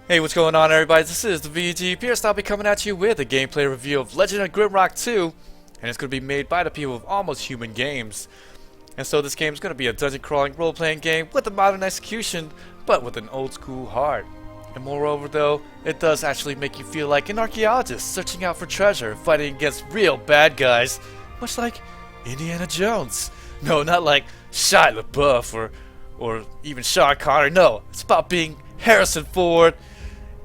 Hey, what's going on, everybody? This is the VG Purist. I'll be coming at you with a gameplay review of Legend of Grimrock 2, and it's going to be made by the people of Almost Human Games. And so this game is going to be a dungeon crawling role-playing game with a modern execution, but with an old school heart. And moreover though, it does actually make you feel like an archaeologist searching out for treasure, fighting against real bad guys, much like Indiana Jones. No, not like Shia LaBeouf or even Sean Connery. No, it's about being Harrison Ford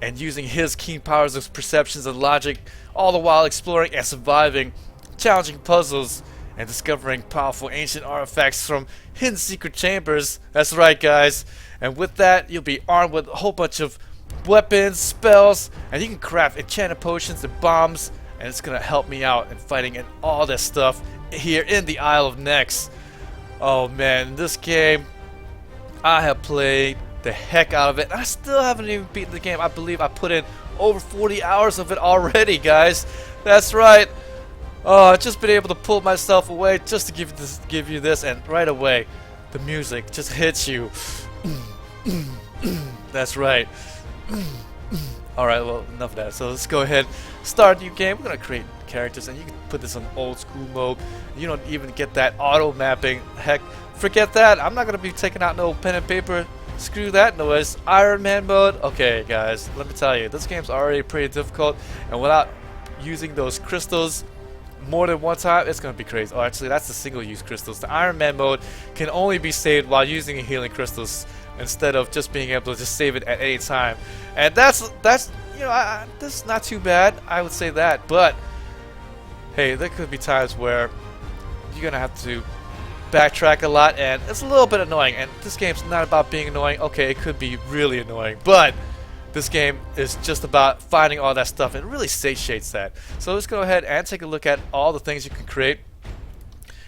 and using his keen powers of perceptions and logic, all the while exploring and surviving challenging puzzles and discovering powerful ancient artifacts from hidden secret chambers. That's right, guys. And with that, you'll be armed with a whole bunch of weapons, spells, and you can craft enchanted potions and bombs, and it's gonna help me out in fighting and all this stuff here in the Isle of Nex. Oh man, this game, I have played the heck out of it. I still haven't even beaten the game. I believe I put in over 40 hours of it already, guys. That's right. Oh, I've just been able to pull myself away just to give you this, and right away, the music just hits you. That's right. Alright, well, enough of that. So let's go ahead, start a new game. We're going to create characters, and you can put this on old school mode. You don't even get that auto mapping. Heck, forget that. I'm not going to be taking out no pen and paper. Screw that noise. Iron Man mode. Okay, guys, let me tell you, this game's already pretty difficult, and without using those crystals more than one time, it's going to be crazy. Oh, actually, that's the single-use crystals. The Iron Man mode can only be saved while using healing crystals instead of just being able to just save it at any time. And that's you know, this is not too bad. I would say that, but hey, there could be times where you're gonna have to backtrack a lot, and it's a little bit annoying. And this game's not about being annoying. Okay, it could be really annoying, but this game is just about finding all that stuff, and it really satiates that. So let's go ahead and take a look at all the things you can create.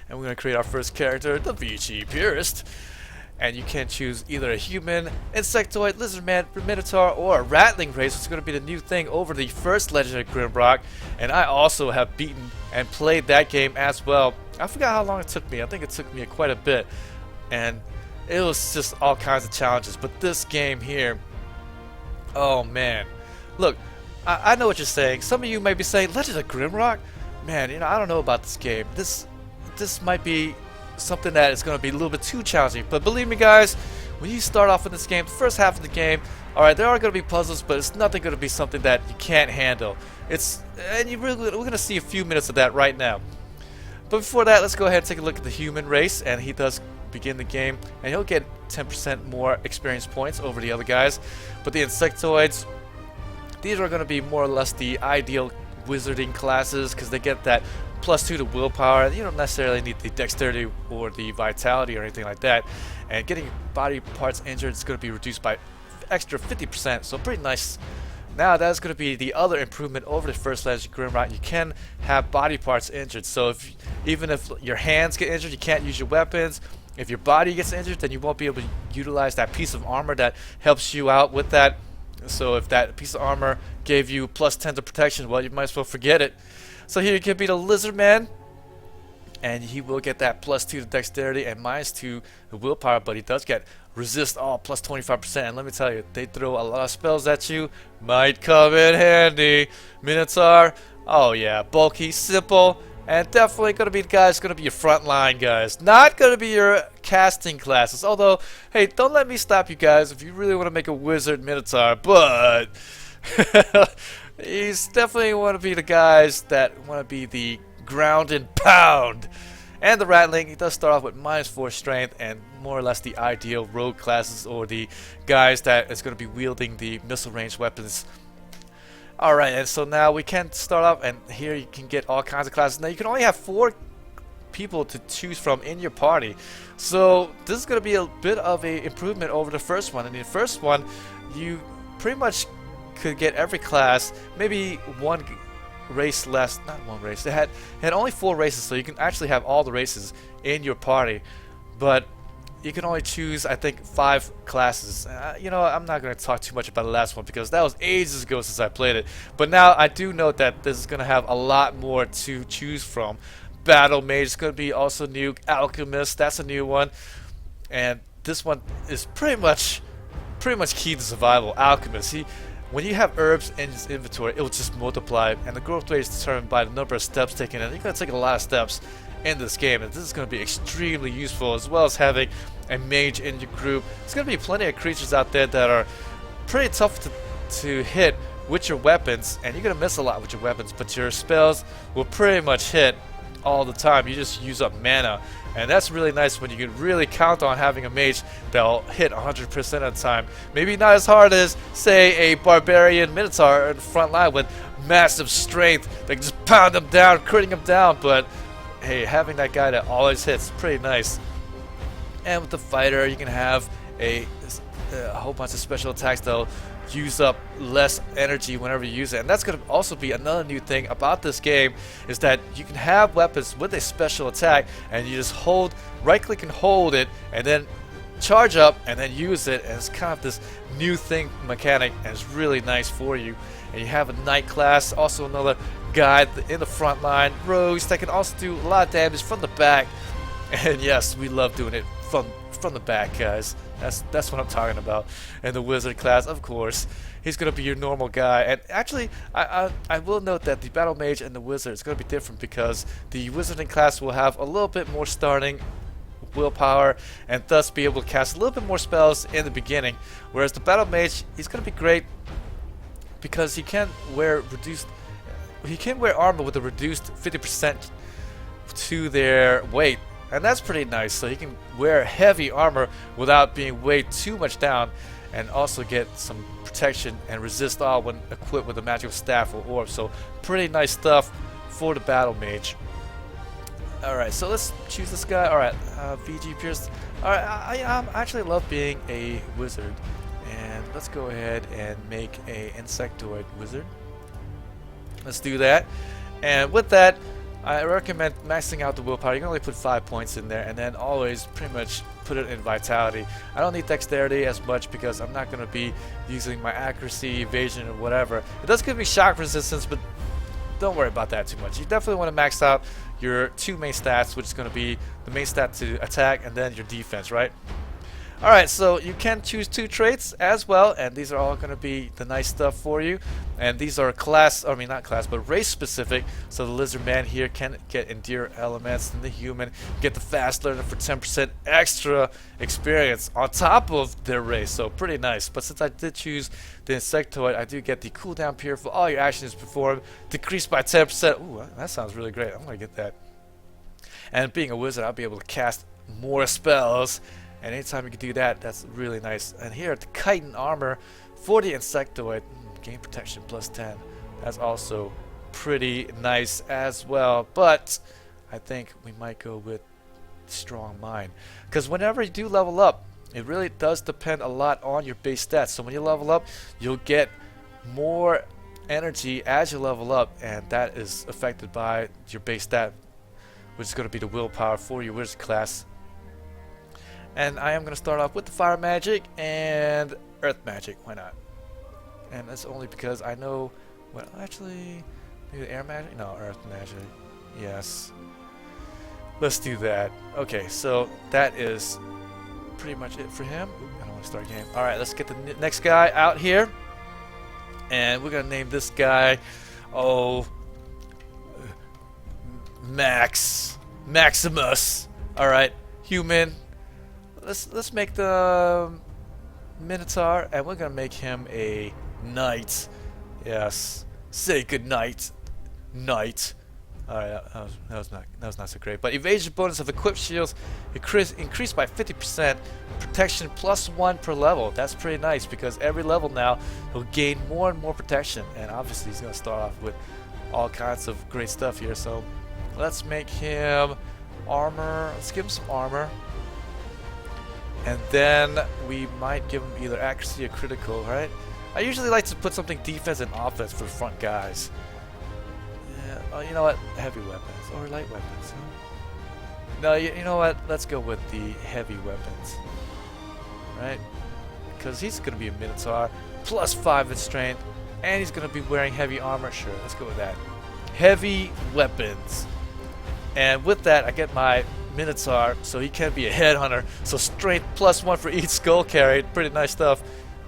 And we're going to create our first character, the VG Purist. And you can choose either a human, insectoid, lizardman, minotaur, or a rattling race, which is going to be the new thing over the first Legend of Grimrock. And I also have beaten and played that game as well. I forgot how long it took me. I think it took me quite a bit. And it was just all kinds of challenges. But this game here, oh man. Look, I know what you're saying. Some of you may be saying, Legend of Grimrock? Man, you know, I don't know about this game. This might be something that is going to be a little bit too challenging. But believe me, guys, when you start off in this game, the first half of the game, alright, there are going to be puzzles, but it's nothing going to be something that you can't handle. And we're going to see a few minutes of that right now. But before that, let's go ahead and take a look at the human race, and he does begin the game, and he'll get 10% more experience points over the other guys. But the insectoids, these are going to be more or less the ideal wizarding classes, because they get that +2 to willpower. You don't necessarily need the dexterity or the vitality or anything like that. And getting body parts injured is going to be reduced by extra 50%, so pretty nice. Now that's going to be the other improvement over the first Legend of Grimrock. You can have body parts injured, so even if your hands get injured, you can't use your weapons. If your body gets injured, then you won't be able to utilize that piece of armor that helps you out with that. So if that piece of armor gave you +10 to protection, well, you might as well forget it. So here you can be the lizard man, and he will get that +2 to dexterity and -2 to willpower, but he does get resist all +25%. And let me tell you, they throw a lot of spells at you, might come in handy. Minotaur, oh yeah, bulky, simple, and definitely gonna be the guys, gonna be your front line guys, not gonna be your casting classes. Although, hey, don't let me stop you guys if you really want to make a wizard Minotaur, but he's definitely want to be the guys that want to be the ground and pound. And the rattling, he does start off with -4 strength, and more or less the ideal rogue classes, or the guys that is going to be wielding the missile range weapons. Alright, and so now we can start off, and here you can get all kinds of classes. Now you can only have 4 people to choose from in your party, so this is going to be a bit of a improvement over the first one. In the first one, you pretty much could get every class, maybe one race less, not one race. They had only 4 races, so you can actually have all the races in your party, but you can only choose, I think, 5 classes. You know, I'm not going to talk too much about the last one because that was ages ago since I played it. But now I do note that this is going to have a lot more to choose from. Battle Mage is going to be also new. Alchemist, that's a new one. And this one is pretty much key to survival. Alchemist, when you have herbs in his inventory, it will just multiply, and the growth rate is determined by the number of steps taken. And you're going to take a lot of steps in this game, and this is going to be extremely useful, as well as having a mage in your group. There's going to be plenty of creatures out there that are pretty tough to hit with your weapons, and you're going to miss a lot with your weapons, but your spells will pretty much hit all the time. You just use up mana, and that's really nice when you can really count on having a mage that'll hit 100% of the time. Maybe not as hard as, say, a barbarian minotaur in the front line with massive strength that can just pound them down, critting them down, but hey, having that guy that always hits is pretty nice. And with the fighter, you can have a whole bunch of special attacks that'll use up less energy whenever you use it. And that's going to also be another new thing about this game, is that you can have weapons with a special attack, and you just right click and hold it, and then charge up and then use it, and it's kind of this new thing mechanic, and it's really nice for you. And you have a knight class, also another guy in the front line, rogues that can also do a lot of damage from the back. And yes, we love doing it from the back, guys. That's what I'm talking about. And the wizard class, of course, he's gonna be your normal guy. And actually, I will note that the battle mage and the wizard is gonna be different, because the wizarding class will have a little bit more starting willpower, and thus be able to cast a little bit more spells in the beginning. Whereas the battle mage, he's gonna be great because he can wear armor with a reduced 50% to their weight. And that's pretty nice, so he can wear heavy armor without being weighed too much down, and also get some protection and resist all when equipped with a magical staff or orb. So pretty nice stuff for the battle mage. Alright, so let's choose this guy. Alright, VG Purist. Alright, I actually love being a wizard. And let's go ahead and make a insectoid wizard. Let's do that. And with that, I recommend maxing out the willpower. You can only put 5 points in there, and then always pretty much put it in vitality. I don't need dexterity as much because I'm not going to be using my accuracy, evasion, or whatever. It does give me shock resistance, but don't worry about that too much. You definitely want to max out your 2 main stats, which is going to be the main stat to attack and then your defense, right? Alright, so you can choose 2 traits as well, and these are all going to be the nice stuff for you. And these are not class, but race specific. So the lizard man here can get endure elements, and the human get the fast learner for 10% extra experience on top of their race. So pretty nice. But since I did choose the insectoid, I do get the cooldown period for all your actions performed decreased by 10%. Ooh, that sounds really great. I'm going to get that. And being a wizard, I'll be able to cast more spells. And anytime you can do that, that's really nice. And here at the chitin armor for the insectoid, gain protection plus 10. That's also pretty nice as well. But I think we might go with strong mind, because whenever you do level up, it really does depend a lot on your base stats. So when you level up, you'll get more energy as you level up, and that is affected by your base stat, which is going to be the willpower for your wizard class. And I am going to start off with the fire magic and earth magic. Why not? And that's only because I know... Well, actually... Maybe air magic? No, earth magic. Yes. Let's do that. Okay, so that is pretty much it for him. Ooh, I don't want to start a game. Alright, let's get the next guy out here. And we're going to name this guy... Maximus. Alright, human... Let's make the Minotaur, and we're gonna make him a knight. Yes, say good night, knight. Alright, that was not so great. But evasion bonus of equipped shields increased by 50%. Protection plus 1 per level. That's pretty nice, because every level now he'll gain more and more protection. And obviously he's gonna start off with all kinds of great stuff here. So let's make him armor. Let's give him some armor. And then we might give him either accuracy or critical, right? I usually like to put something defense and offense for the front guys. Yeah, oh, you know what? Heavy weapons or light weapons. Huh? No, you know what? Let's go with the heavy weapons, right? Because he's going to be a Minotaur, plus 5 in strength, and he's going to be wearing heavy armor. Sure, let's go with that. Heavy weapons. And with that, I get my Minotaur, so he can be a headhunter. So strength plus 1 for each skull carried. Pretty nice stuff.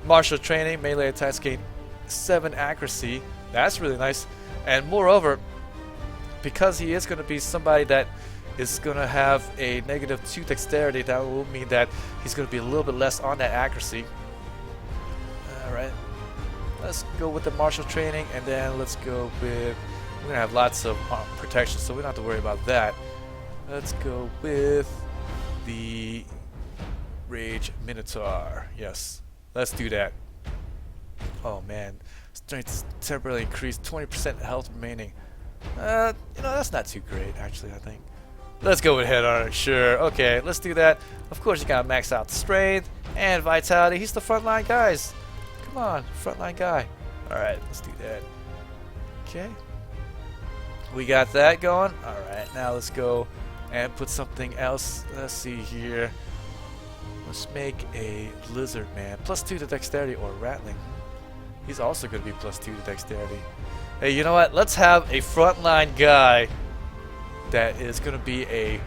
Martial training, melee attacks gain 7 accuracy. That's really nice. And moreover, because he is going to be somebody that is going to have a -2 dexterity, that will mean that he's going to be a little bit less on that accuracy. Alright, let's go with the martial training, and then let's go with, we're going to have lots of protection, so we don't have to worry about that. Let's go with the Rage Minotaur. Yes, let's do that. Oh man, strength is temporarily increased, 20% health remaining. You know, that's not too great, actually, I think. Let's go with Head Armor, sure. Okay, let's do that. Of course, you gotta max out the strength and vitality. He's the frontline guys. Come on, frontline guy. Alright, let's do that. Okay. We got that going. Alright, now let's go and put something else. Let's see here. Let's make a Lizard Man. +2 to dexterity or rattling. He's also going to be +2 to dexterity. Hey, you know what? Let's have a frontline guy that is going to be a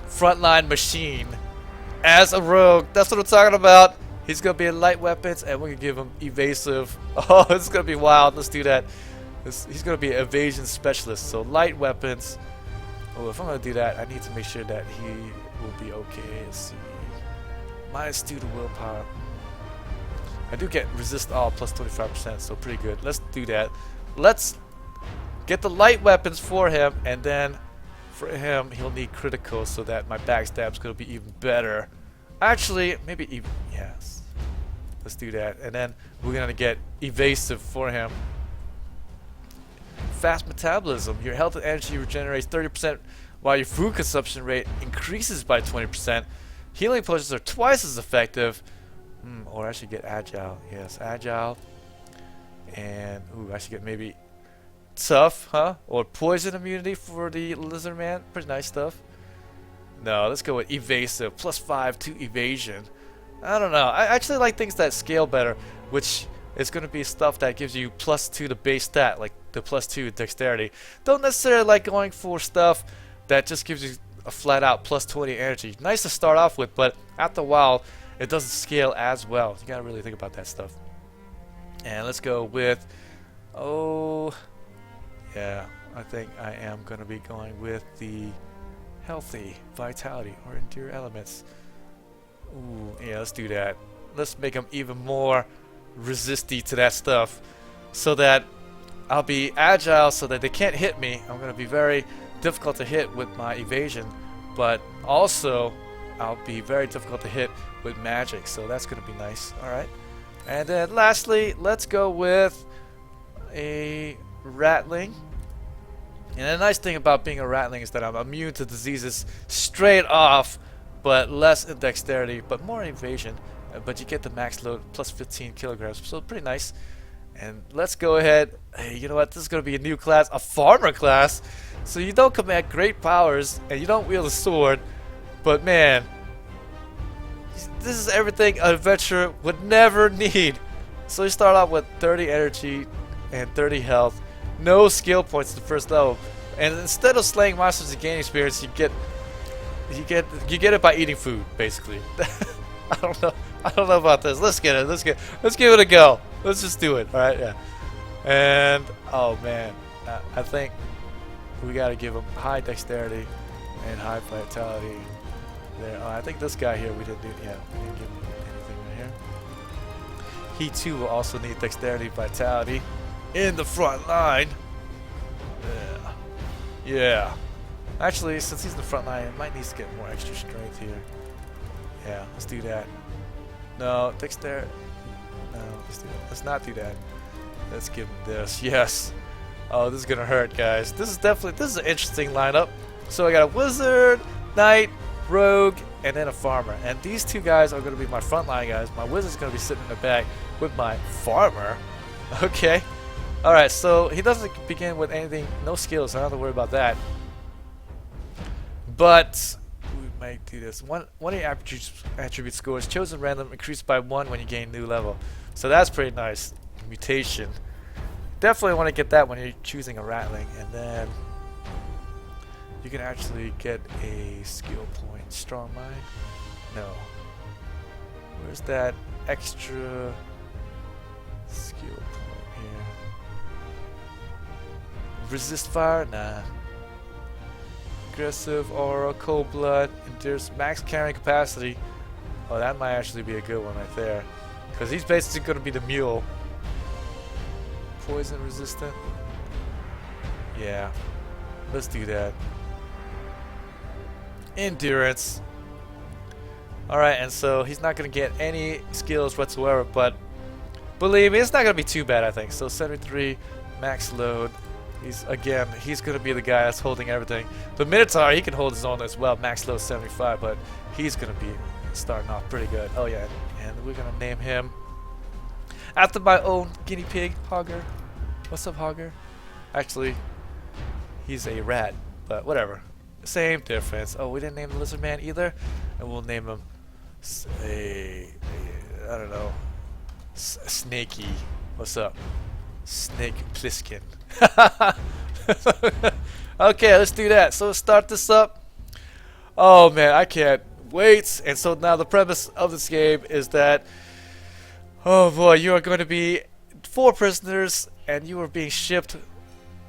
frontline machine as a rogue. That's what I'm talking about. He's going to be in light weapons, and we're going to give him evasive. Oh, it's going to be wild. Let's do that. He's going to be an evasion specialist. So light weapons. Oh, if I'm going to do that, I need to make sure that he will be okay. Let's see. -2 to willpower. I do get resist all +25%, so pretty good. Let's do that. Let's get the light weapons for him, and then for him, he'll need critical so that my backstab's gonna be even better. Actually, maybe even, yes. Let's do that, and then we're gonna get evasive for him. Fast metabolism. Your health and energy regenerates 30%, while your food consumption rate increases by 20%. Healing potions are twice as effective. Or I should get agile. Yes, agile. And ooh, I should get maybe tough, huh? Or poison immunity for the Lizard Man. Pretty nice stuff. No, let's go with evasive. +5 to evasion. I don't know. I actually like things that scale better, which is going to be stuff that gives you +2 to base stat, like the +2 dexterity. Don't necessarily like going for stuff that just gives you a flat out +20 energy. Nice to start off with, but after a while, it doesn't scale as well. You gotta really think about that stuff. And let's go with, oh, yeah, I think I am gonna be going with the healthy vitality or endure elements. Ooh, yeah, let's do that. Let's make them even more resisty to that stuff, so that I'll be agile, so that they can't hit me. I'm gonna be very difficult to hit with my evasion, but also I'll be very difficult to hit with magic, so that's gonna be nice. Alright, and then lastly, let's go with a rattling. And the nice thing about being a rattling is that I'm immune to diseases straight off, but less in dexterity, but more in evasion. But you get the max load +15 kilograms, so pretty nice. And let's go ahead. Hey, you know what? This is going to be a new class, a farmer class. So you don't command great powers, and you don't wield a sword. But man, this is everything an adventurer would never need. So you start off with 30 energy and 30 health. No skill points at the first level. And instead of slaying monsters and gaining experience, you get it by eating food, basically. I don't know about this. Let's get it. Let's give it a go. Let's just do it. All right, yeah. And oh man, I think we gotta give him high dexterity and high vitality. There. Oh, I think this guy here we didn't do. Yeah, we didn't give him anything right here. He too will also need dexterity, vitality in the front line. Yeah. Yeah. Actually, since he's in the front line, it might need to get more extra strength here. Yeah, let's do that. No, dexterity. No, let's do that. Let's not do that. Let's give him this. Yes. Oh, this is gonna hurt, guys. This is an interesting lineup. So I got a wizard, knight, rogue, and then a farmer. And these two guys are gonna be my frontline guys. My wizard's gonna be sitting in the back with my farmer. Okay. All right. So he doesn't begin with anything, no skills. So I don't have to worry about that. But we might do this. One of your attribute scores chosen random increased by 1 when you gain new level. So that's pretty nice. Mutation. Definitely want to get that when you're choosing a rattling, and then you can actually get a skill point. Strong mind? No. Where's that extra skill point? here? Resist fire? Nah. Aggressive aura, cold blood, endures max carrying capacity. Oh, that might actually be a good one right there. Because he's basically going to be the mule. Poison resistant? Yeah. Let's do that. Endurance. Alright, and so he's not going to get any skills whatsoever, but believe me, it's not going to be too bad, I think. So 73, max load. He's going to be the guy that's holding everything. The Minotaur, he can hold his own as well, max load 75, but he's going to be starting off pretty good. Oh yeah, and we're going to name him after my own guinea pig, Hogger. What's up, Hogger? Actually, he's a rat, but whatever. Same difference. Oh, we didn't name the lizard man either, and we'll name him I don't know, Snakey. What's up? Snake Pliskin. Okay, let's do that. So let's start this up. Oh man, I can't wait. And so now the premise of this game is that, oh boy, you are going to be 4 prisoners and you are being shipped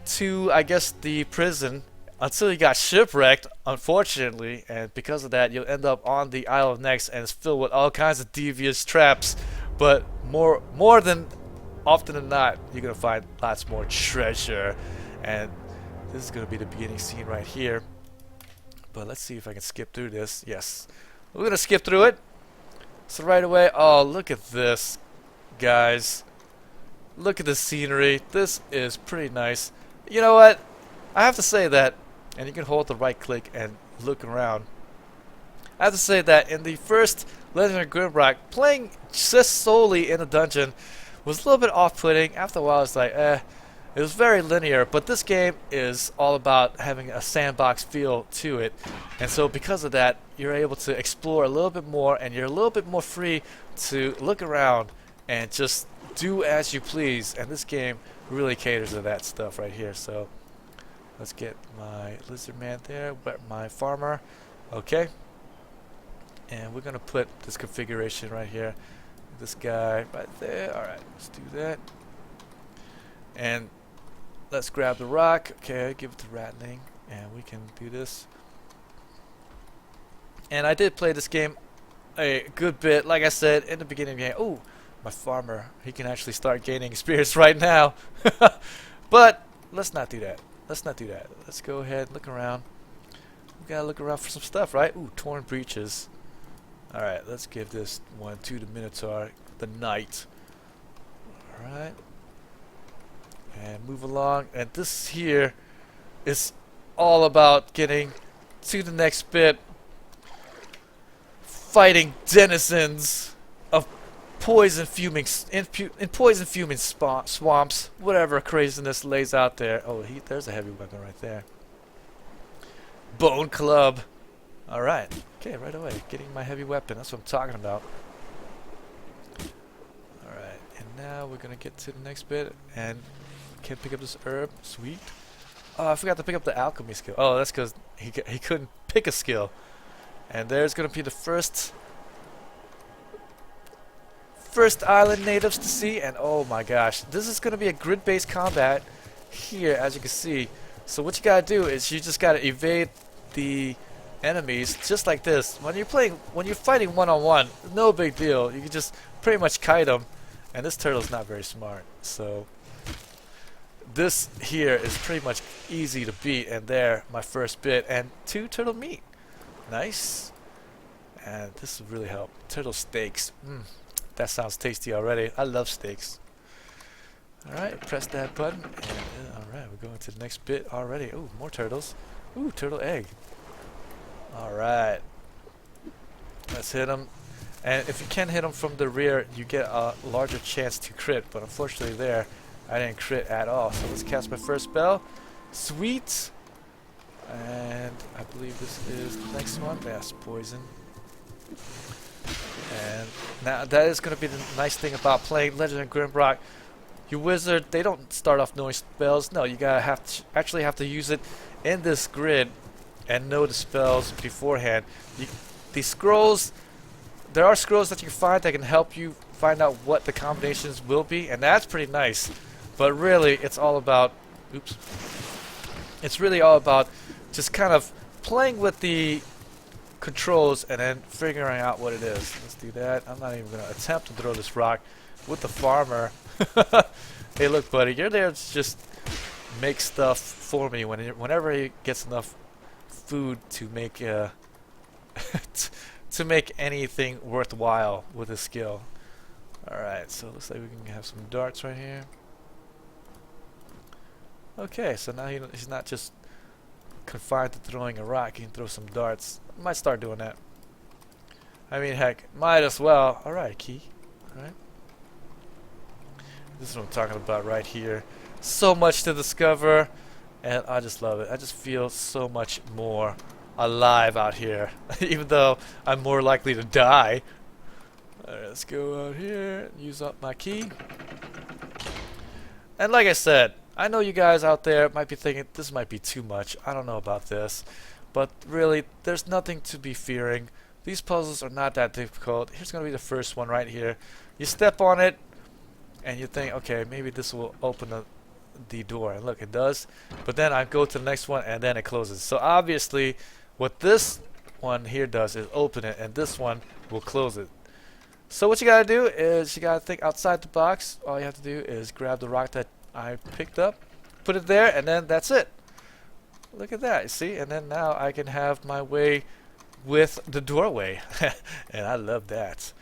to, I guess, the prison until you got shipwrecked, unfortunately, and because of that you'll end up on the Isle of Nex, and it's filled with all kinds of devious traps, but more than often than not you're gonna find lots more treasure. And this is gonna be the beginning scene right here, but let's see if I can skip through this. Yes, we're gonna skip through it. So right away, oh, look at this, guys. Look at the scenery. This is pretty nice. You know what, I have to say that, and you can hold the right click and look around. I have to say that in the first Legend of Grimrock, playing just solely in a dungeon was a little bit off-putting. After a while, it's like, it was very linear. But this game is all about having a sandbox feel to it, and so because of that, you're able to explore a little bit more, and you're a little bit more free to look around and just do as you please. And this game really caters to that stuff right here. So let's get my lizard man there, my farmer. Okay. And we're gonna put this configuration right here. This guy right there. Alright, let's do that. And let's grab the rock. Okay, give it to Ratling. And we can do this. And I did play this game a good bit, like I said, in the beginning of the game. Oh, my farmer, he can actually start gaining experience right now. But let's not do that. Let's not do that. Let's go ahead and look around. We gotta look around for some stuff, right? Ooh, torn breeches. Alright, let's give this one to the Minotaur, the Knight. Alright. And move along. And this here is all about getting to the next bit. Fighting denizens of poison fuming swamps, whatever craziness lays out there. Oh, there's a heavy weapon right there. Bone club. All right. Okay, right away, getting my heavy weapon. That's what I'm talking about. All right, and now we're gonna get to the next bit, and can pick up this herb. Sweet. Oh, I forgot to pick up the alchemy skill. Oh, that's because he couldn't pick a skill. And there's gonna be the first island natives to see, and oh my gosh, this is gonna be a grid-based combat here, as you can see. So what you gotta do is you just gotta evade the enemies just like this. When you're fighting one-on-one, no big deal. You can just pretty much kite them, and this turtle's not very smart. So this here is pretty much easy to beat, and there, my first bit, and 2 turtle meat. Nice. And this will really help. Turtle steaks. That sounds tasty already. I love steaks. Alright, press that button. And alright, we're going to the next bit already. Ooh, more turtles. Ooh, turtle egg. Alright. Let's hit them. And if you can hit them from the rear, you get a larger chance to crit. But unfortunately there, I didn't crit at all. So let's cast my first spell. Sweet. And I believe this is the next one. Yes, poison. And now that is going to be the nice thing about playing Legend of Grimrock. Your wizard, they don't start off knowing spells. No, you gotta actually have to use it in this grid and know the spells beforehand. These scrolls, there are scrolls that you can find that can help you find out what the combinations will be, and that's pretty nice. But really, it's all about, oops, it's really all about just kind of playing with the controls and then figuring out what it is. Let's do that. I'm not even going to attempt to throw this rock with the farmer. Hey, look, buddy, you're there to just make stuff for me whenever he gets enough food to make to make anything worthwhile with his skill. Alright, so it looks like we can have some darts right here. Okay, so now he's not just confined to throwing a rock. He can throw some darts. I might start doing that. I mean, heck, might as well. Alright, key. Alright. This is what I'm talking about right here. So much to discover, and I just love it. I just feel so much more alive out here, even though I'm more likely to die. Alright, let's go out here and use up my key. And like I said, I know you guys out there might be thinking this might be too much. I don't know about this. But really, there's nothing to be fearing. These puzzles are not that difficult. Here's going to be the first one right here. You step on it, and you think, okay, maybe this will open the door. And look, it does. But then I go to the next one, and then it closes. So obviously, what this one here does is open it, and this one will close it. So what you got to do is you got to think outside the box. All you have to do is grab the rock that I picked up, put it there, and then that's it. Look at that, you see? And then now I can have my way with the doorway. And I love that.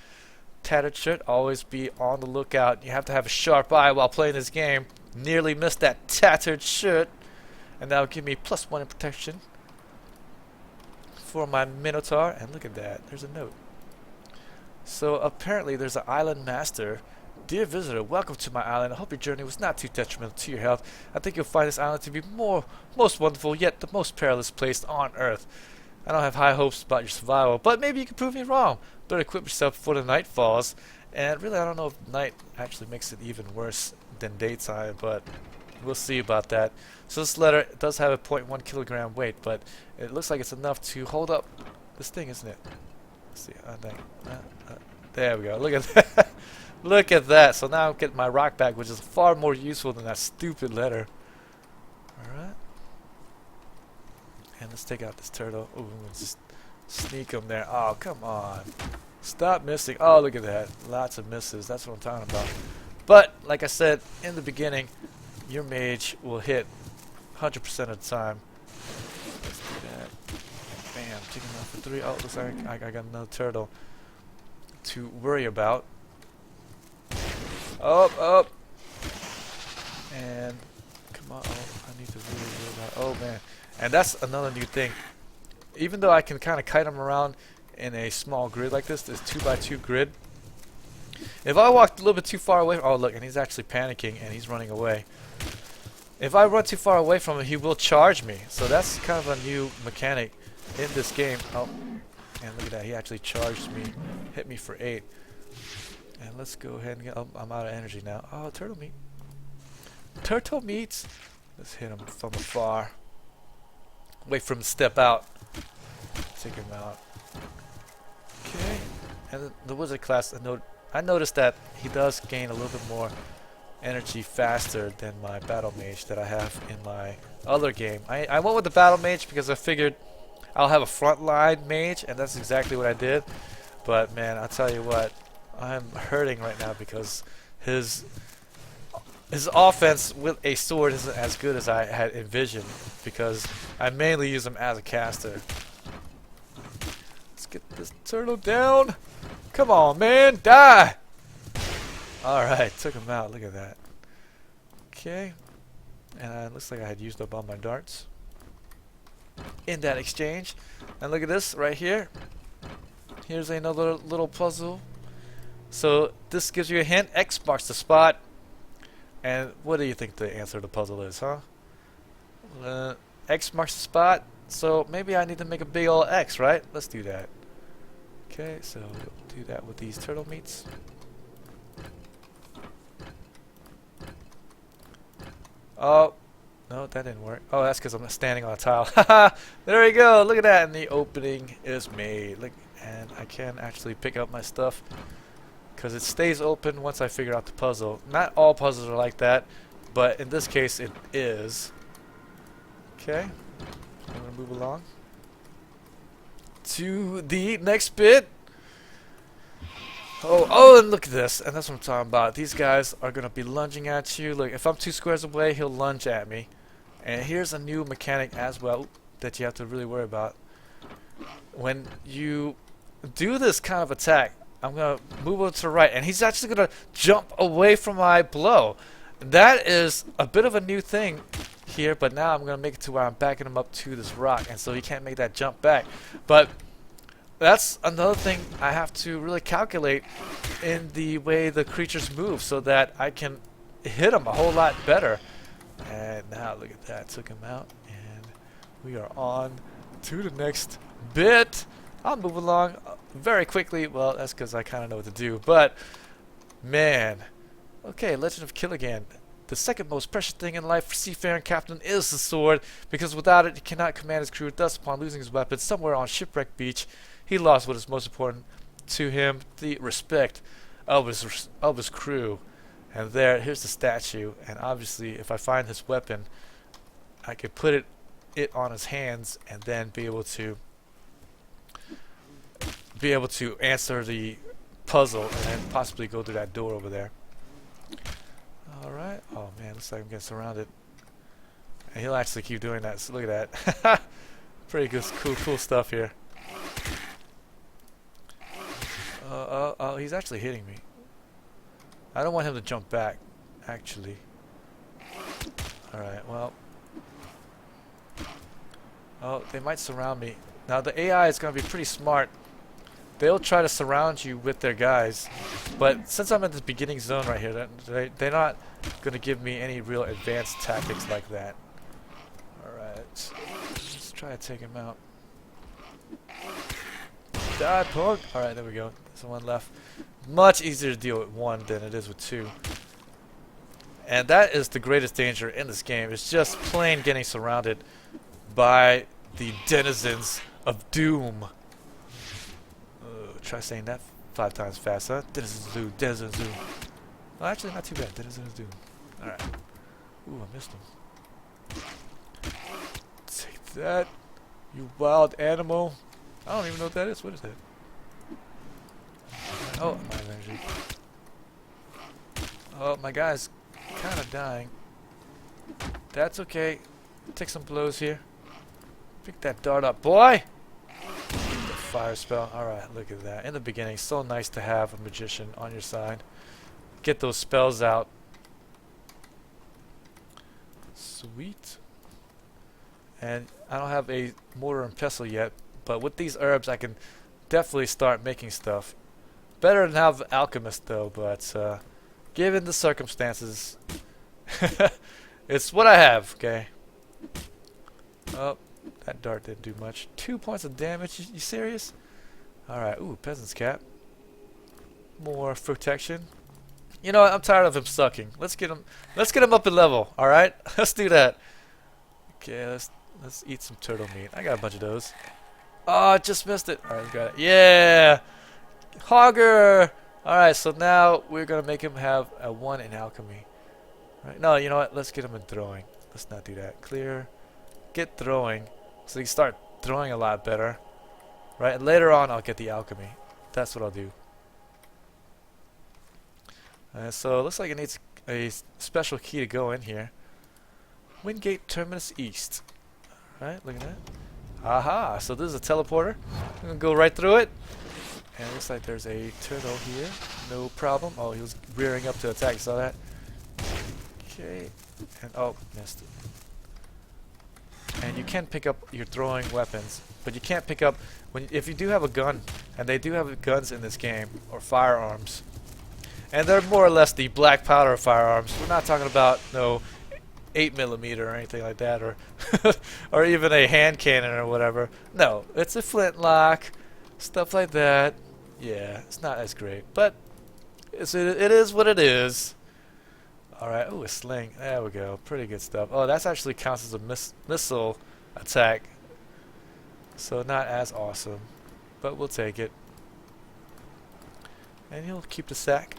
Tattered shirt, always be on the lookout. You have to have a sharp eye while playing this game. Nearly missed that tattered shirt. And that'll give me +1 in protection for my Minotaur. And look at that, there's a note. So apparently there's an island master. Dear visitor, welcome to my island. I hope your journey was not too detrimental to your health. I think you'll find this island to be most wonderful, yet the most perilous place on Earth. I don't have high hopes about your survival, but maybe you can prove me wrong. Better equip yourself before the night falls. And really, I don't know if night actually makes it even worse than daytime, but we'll see about that. So this letter does have a 0.1 kilogram weight, but it looks like it's enough to hold up this thing, isn't it? Let's see, I think. There we go. Look at that. Look at that. So now I'm getting my rock back, which is far more useful than that stupid letter. Alright. And let's take out this turtle. Ooh, let's just sneak him there. Oh, come on. Stop missing. Oh, look at that. Lots of misses. That's what I'm talking about. But, like I said in the beginning, your mage will hit 100% of the time. Let's do that. Bam. Taking him out for 3. Oh, looks like I got another turtle to worry about. Up. And come on. Oh, I need to really. Oh man. And that's another new thing. Even though I can kind of kite them around in a small grid like this 2x2 grid. If I walk a little bit too far away, oh look, and he's actually panicking and he's running away. If I run too far away from him, he will charge me. So that's kind of a new mechanic in this game. Oh, and look at that, he actually charged me, hit me for 8. And let's go ahead and get. Oh, I'm out of energy now. Oh, turtle meat. Turtle meat. Let's hit him from afar. Wait for him to step out. Take him out. Okay. And the wizard class, I noticed that he does gain a little bit more energy faster than my battle mage that I have in my other game. I went with the battle mage because I figured I'll have a frontline mage, and that's exactly what I did. But man, I'll tell you what, I'm hurting right now because his offense with a sword isn't as good as I had envisioned, because I mainly use him as a caster. Let's get this turtle down. Come on, man, die! Alright, took him out. Look at that. Okay. And it looks like I had used up all my darts in that exchange. And look at this right here. Here's another little puzzle. So this gives you a hint. X marks the spot. And what do you think the answer to the puzzle is, huh? X marks the spot. So maybe I need to make a big old X, right? Let's do that. Okay, so we'll do that with these turtle meats. Oh, no, that didn't work. Oh, that's because I'm standing on a tile. Haha! There we go. Look at that. And the opening is made. Look, and I can actually pick up my stuff because it stays open once I figure out the puzzle. Not all puzzles are like that, but in this case it is. Okay, I'm gonna move along to the next bit. Oh, and look at this, and that's what I'm talking about. These guys are gonna be lunging at you. Look, if I'm 2 squares away, he'll lunge at me. And here's a new mechanic as well that you have to really worry about. When you do this kind of attack, I'm gonna move over to the right, and he's actually gonna jump away from my blow. That is a bit of a new thing here, but now I'm gonna make it to where I'm backing him up to this rock, and so he can't make that jump back. But that's another thing I have to really calculate in the way the creatures move so that I can hit them a whole lot better. And now look at that, took him out, and we are on to the next bit. I'll move along very quickly. Well, that's because I kind of know what to do, but man. Okay, Legend of Killigan. The second most precious thing in life for seafaring captain is the sword, because without it he cannot command his crew. Thus, upon losing his weapon somewhere on Shipwreck Beach, he lost what is most important to him, the respect of his crew. And here's the statue, and obviously if I find his weapon, I could put it on his hands and then be able to answer the puzzle and then possibly go through that door over there. Alright. Oh man, looks like I'm getting surrounded. And he'll actually keep doing that, so look at that. Pretty good, cool stuff here. Oh, he's actually hitting me. I don't want him to jump back, actually. Alright, well. Oh, they might surround me. Now the AI is going to be pretty smart. They'll try to surround you with their guys. But since I'm in this beginning zone right here, they're not going to give me any real advanced tactics like that. Alright, let's try to take him out. Die, punk! Alright, there we go. There's one left. Much easier to deal with 1 than it is with 2. And that is the greatest danger in this game. It's just plain getting surrounded by the denizens of doom. Try saying that 5 times fast, huh? Denizens of doom, denizens of doom. Oh, actually, not too bad. Denizens of doom. Alright. Ooh, I missed him. Take that, you wild animal. I don't even know what that is. What is that? Oh, my energy. Oh, my guy's kind of dying. That's okay. Take some blows here. Pick that dart up, boy! The fire spell. Alright, look at that. In the beginning, so nice to have a magician on your side. Get those spells out. Sweet. And I don't have a mortar and pestle yet, but with these herbs I can definitely start making stuff. Better than have alchemist though, but given the circumstances, it's what I have, okay? Oh, that dart didn't do much. 2 points of damage, you serious? Alright, ooh, peasant's cap. More protection. You know what, I'm tired of him sucking. Let's get him up in level, alright? Let's do that. Okay, let's eat some turtle meat. I got a bunch of those. Oh, I just missed it. Alright, got it. Yeah! Hogger! Alright, so now we're going to make him have a 1 in alchemy. Right? No, you know what? Let's get him in throwing. Let's not do that. Clear. Get throwing. So he can start throwing a lot better. Right? And later on, I'll get the alchemy. That's what I'll do. So it looks like it needs a special key to go in here. Wingate Terminus East. Alright, look at that. Aha! So this is a teleporter. I'm going to go right through it. And it looks like there's a turtle here. No problem. Oh, he was rearing up to attack. Saw that? Okay. And oh, missed it. And you can pick up your throwing weapons, but you can't pick up if you do have a gun, and they do have guns in this game, or firearms. And they're more or less the black powder firearms. We're not talking about no 8mm or anything like that, or or even a hand cannon or whatever. No, it's a flintlock, stuff like that. Yeah, it's not as great, but it is what it is. Alright, ooh, a sling. There we go. Pretty good stuff. Oh, that actually counts as a missile attack. So not as awesome, but we'll take it. And he'll keep the sack.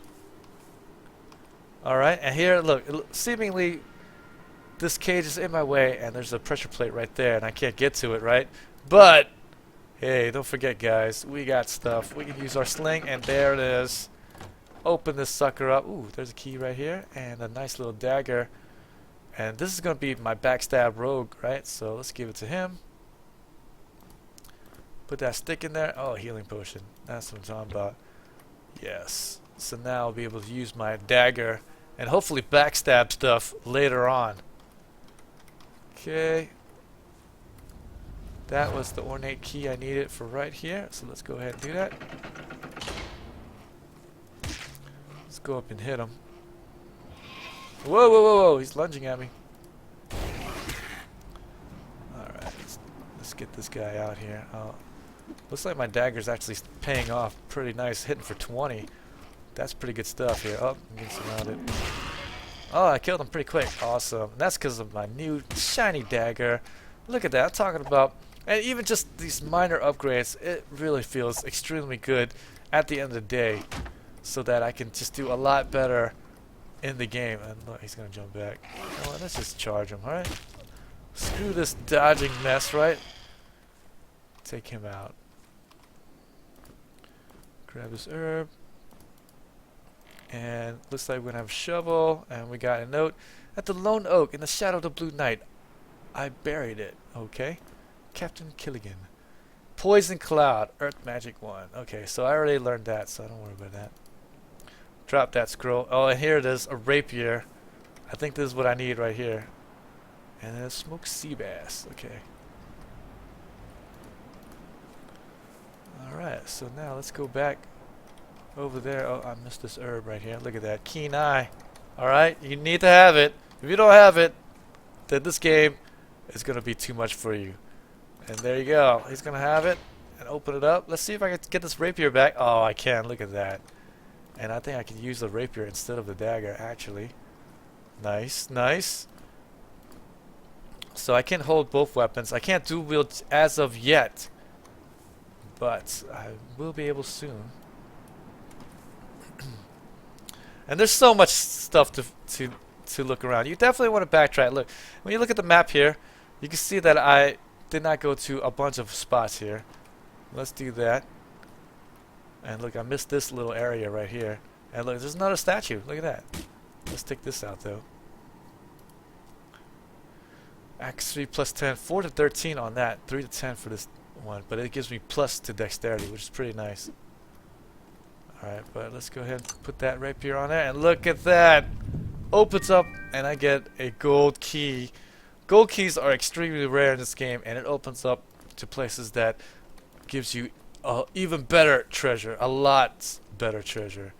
Alright, and here, look, seemingly this cage is in my way, and there's a pressure plate right there, and I can't get to it, right? But, hey, don't forget, guys, we got stuff. We can use our sling, and there it is. Open this sucker up. Ooh, there's a key right here, and a nice little dagger. And this is going to be my backstab rogue, right? So let's give it to him. Put that stick in there. Oh, healing potion. That's what I'm talking about. Yes. So now I'll be able to use my dagger and hopefully backstab stuff later on. Okay. That was the ornate key I needed for right here. So let's go ahead and do that. Let's go up and hit him. Whoa, whoa, whoa, whoa. He's lunging at me. Alright. Let's get this guy out here. Looks like my dagger's actually paying off pretty nice. Hitting for 20. That's pretty good stuff here. Oh, I'm getting surrounded. Oh, I killed him pretty quick. Awesome. And that's because of my new shiny dagger. Look at that. I'm talking about... And even just these minor upgrades, it really feels extremely good at the end of the day. So that I can just do a lot better in the game. And look, he's going to jump back. Oh, let's just charge him, alright? Screw this dodging mess, right? Take him out. Grab this herb. And looks like we're gonna have a shovel, and we got a note. At the lone oak in the shadow of the blue night, I buried it. Okay. Captain Killigan. Poison cloud, earth magic 1. Okay, so I already learned that, so don't worry about that. Drop that scroll. Oh, and here it is, a rapier. I think this is what I need right here. And then smoked sea bass. Okay. Alright, so now let's go back over there. Oh, I missed this herb right here. Look at that. Keen eye. Alright, you need to have it. If you don't have it, then this game is going to be too much for you. And there you go. He's going to have it and open it up. Let's see if I can get this rapier back. Oh, I can. Look at that. And I think I can use the rapier instead of the dagger, actually. Nice, nice. So I can hold both weapons. I can't dual wield as of yet, but I will be able soon. And there's so much stuff to look around. You definitely want to backtrack. Look, when you look at the map here, you can see that I did not go to a bunch of spots here. Let's do that. And look, I missed this little area right here. And look, there's another statue. Look at that. Let's take this out though. Axe 3 plus 10, 4 to 13 on that, 3 to 10 for this one, but it gives me plus to dexterity, which is pretty nice. Alright, but let's go ahead and put that rapier on there, and look at that! Opens up, and I get a gold key. Gold keys are extremely rare in this game, and it opens up to places that gives you even better treasure, a lot better treasure.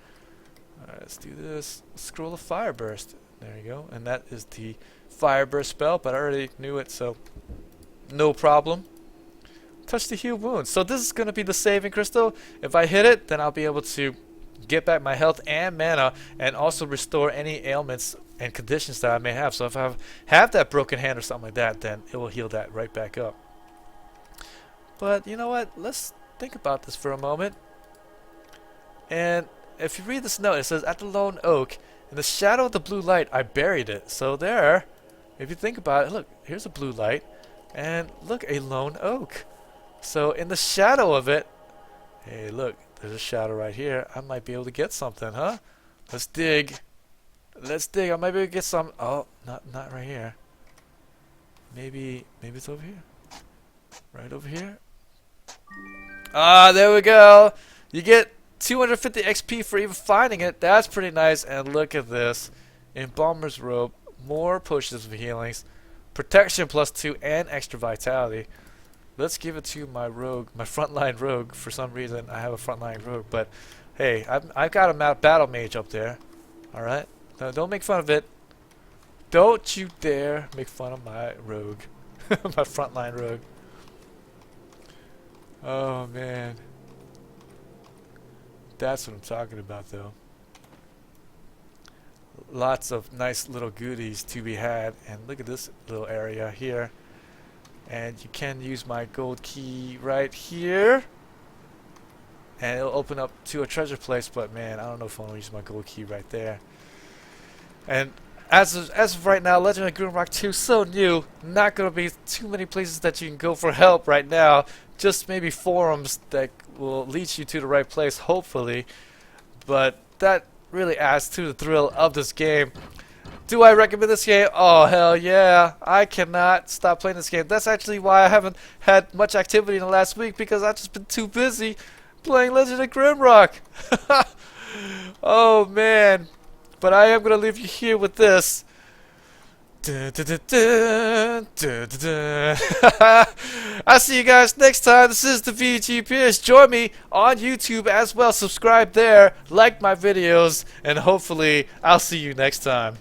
Alright, let's do this. Scroll of Fire Burst. There you go, and that is the Fire Burst spell, but I already knew it, so no problem. Touch the heal wound. So this is going to be the saving crystal. If I hit it, then I'll be able to get back my health and mana, and also restore any ailments and conditions that I may have. So if I have that broken hand or something like that, then it will heal that right back up. But you know what? Let's think about this for a moment. And if you read this note, it says, at the lone oak, in the shadow of the blue light, I buried it. So there, if you think about it, look, here's a blue light, and look, a lone oak. So in the shadow of it, hey, look, there's a shadow right here. I might be able to get something, huh? Let's dig. Let's dig. I might be able to get some. Oh, not right here. Maybe it's over here. Right over here. Ah, there we go. You get 250 XP for even finding it. That's pretty nice. And look at this. Embalmer's Robe. More potions of healings. Protection +2 and extra vitality. Let's give it to my rogue, my frontline rogue. For some reason, I have a frontline rogue. But hey, I've got a battle mage up there. Alright? No, don't make fun of it. Don't you dare make fun of my rogue. My frontline rogue. Oh, man. That's what I'm talking about, though. Lots of nice little goodies to be had. And look at this little area here. And you can use my gold key right here. And it'll open up to a treasure place. But man, I don't know if I want to use my gold key right there. And as of right now, Legend of Grimrock 2 is so new, not gonna be too many places that you can go for help right now. Just maybe forums that will lead you to the right place, hopefully. But that really adds to the thrill of this game. Do I recommend this game? Oh, hell yeah. I cannot stop playing this game. That's actually why I haven't had much activity in the last week, because I've just been too busy playing Legend of Grimrock. Oh, man. But I am going to leave you here with this. Dun, dun, dun, dun, dun, dun, dun. I'll see you guys next time. This is the VG Purist. Join me on YouTube as well. Subscribe there, like my videos, and hopefully I'll see you next time.